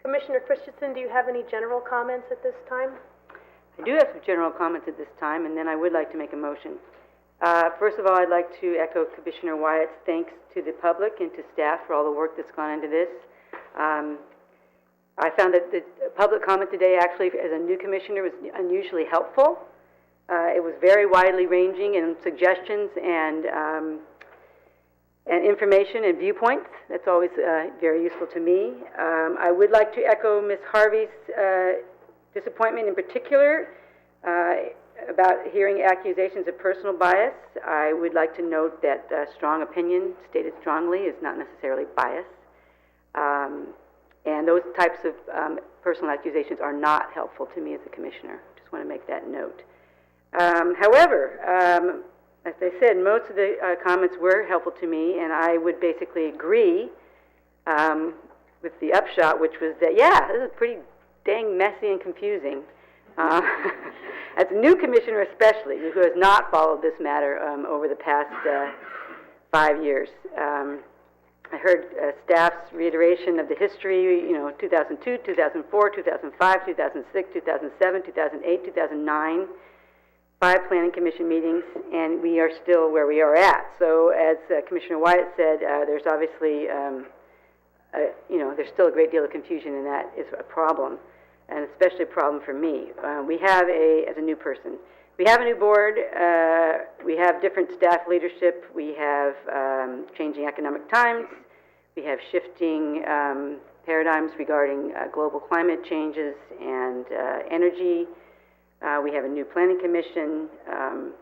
Commissioner Christensen, do you have any general comments at this time? I do have some general comments at this time, and then I would like to make a motion. First of all, I'd like to echo Commissioner Wyatt's thanks to the public and to staff for all the work that's gone into this. I found that the public comment today, actually, as a new commissioner, was unusually helpful. It was very widely ranging in suggestions and information and viewpoints. That's always very useful to me. I would like to echo Ms. Harvey's disappointment in particular about hearing accusations of personal bias. I would like to note that strong opinion stated strongly is not necessarily bias. And those types of personal accusations are not helpful to me as a commissioner. Just want to make that note. However, as I said, most of the comments were helpful to me, and I would basically agree with the upshot, which was that, yeah, this is pretty dang messy and confusing. As a new commissioner especially, who has not followed this matter over the past 5 years. I heard staff's reiteration of the history, 2002, 2004, 2005, 2006, 2007, 2008, 2009, 5 planning commission meetings, and we are still where we are at. So as Commissioner Wyatt said, there's obviously, there's still a great deal of confusion, and that is a problem, and especially a problem for me. We have as a new person, we have a new board, we have different staff leadership, we have changing economic times, we have shifting paradigms regarding global climate changes and energy. We have a new planning commission. You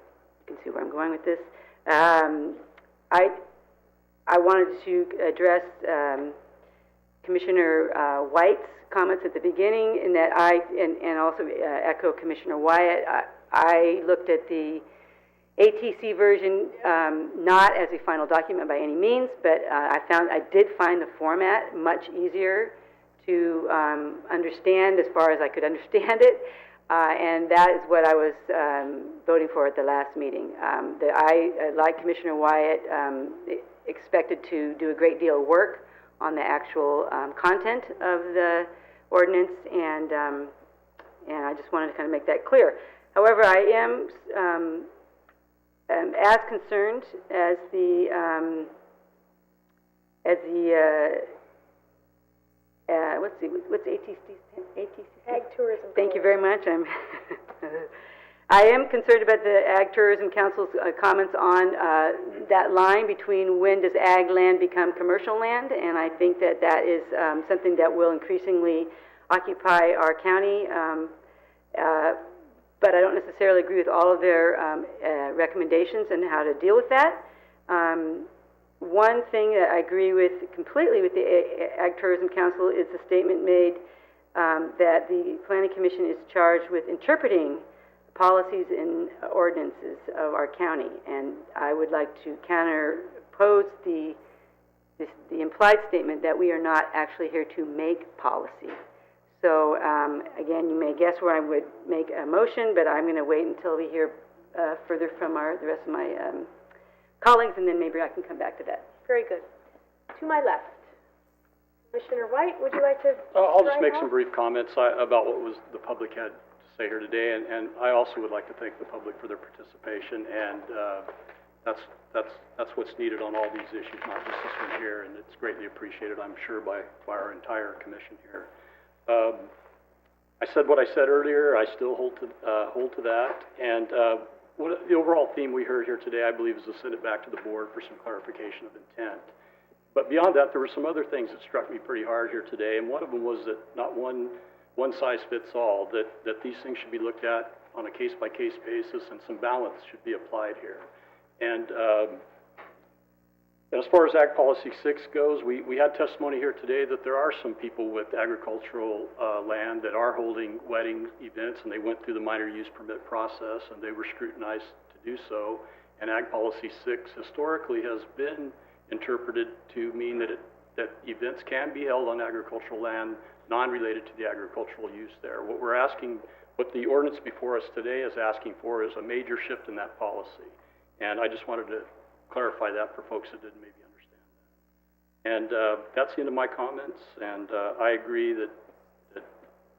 can see where I'm going with this. I wanted to address Commissioner White's comments at the beginning, in that and also echo Commissioner Wyatt. I looked at the ATC version not as a final document by any means, but I did find the format much easier to understand as far as I could understand it, and that is what I was voting for at the last meeting. I, like Commissioner Wyatt, expected to do a great deal of work on the actual content of the ordinance, and I just wanted to kind of make that clear. However, I am as concerned as what's ATC? Ag Tourism. Thank you very much. I am concerned about the Ag Tourism Council's comments on that line between when does ag land become commercial land, and I think that is something that will increasingly occupy our county. But I don't necessarily agree with all of their recommendations and how to deal with that. One thing that I agree with completely with the Ag Tourism Council is the statement made that the Planning Commission is charged with interpreting policies and ordinances of our county, and I would like to counterpose the implied statement that we are not actually here to make policy. So again, you may guess where I would make a motion, but I'm going to wait until we hear further from the rest of my colleagues, and then maybe I can come back to that. Very good. To my left, Commissioner White, would you like to? I'll just make some brief comments about what the public had to say here today, and I also would like to thank the public for their participation, and that's what's needed on all these issues, not just this one here, and it's greatly appreciated, I'm sure, by our entire commission here. I said what I said earlier. I still hold to that, and the overall theme we heard here today, I believe, is to send it back to the board for some clarification of intent. But beyond that, there were some other things that struck me pretty hard here today, and one of them was that not one size fits all, that these things should be looked at on a case-by-case basis, and some balance should be applied here. And as far as Ag Policy 6 goes, we had testimony here today that there are some people with agricultural land that are holding wedding events, and they went through the minor use permit process, and they were scrutinized to do so. And Ag Policy 6 historically has been interpreted to mean that events can be held on agricultural land non-related to the agricultural use there. What the ordinance before us today is asking for is a major shift in that policy. And I just wanted to clarify that for folks that didn't maybe understand that. And that's the end of my comments, and I agree that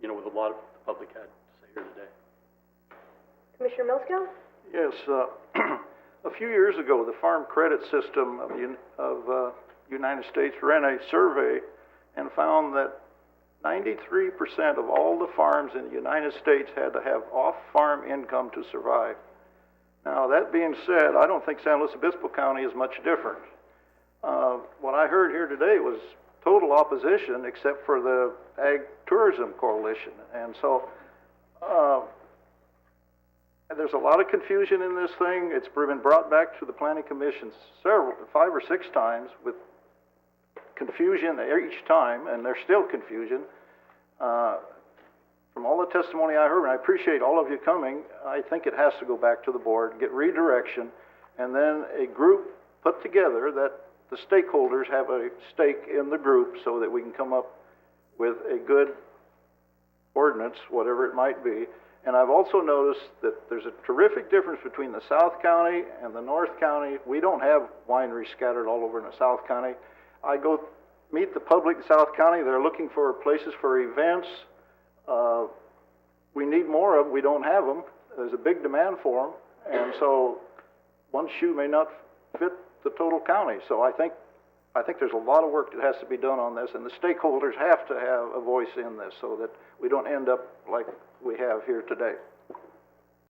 you know, with a lot of the public had to say here today. Commissioner Milsko? Yes, a few years ago, the Farm Credit System of United States ran a survey and found that 93% of all the farms in the United States had to have off-farm income to survive. Now, that being said, I don't think San Luis Obispo County is much different. What I heard here today was total opposition except for the Ag Tourism Coalition. And so there's a lot of confusion in this thing. It's been brought back to the Planning Commission 5 or 6 times with confusion each time, and there's still confusion. From all the testimony I heard, and I appreciate all of you coming, I think it has to go back to the board, get redirection, and then a group put together that the stakeholders have a stake in the group so that we can come up with a good ordinance, whatever it might be. And I've also noticed that there's a terrific difference between the South County and the North County. We don't have wineries scattered all over in the South County. I go meet the public in South County. They're looking for places for events. We need more of them. We don't have them. There's a big demand for them. And so one shoe may not fit the total county. So I think there's a lot of work that has to be done on this, and the stakeholders have to have a voice in this so that we don't end up like we have here today.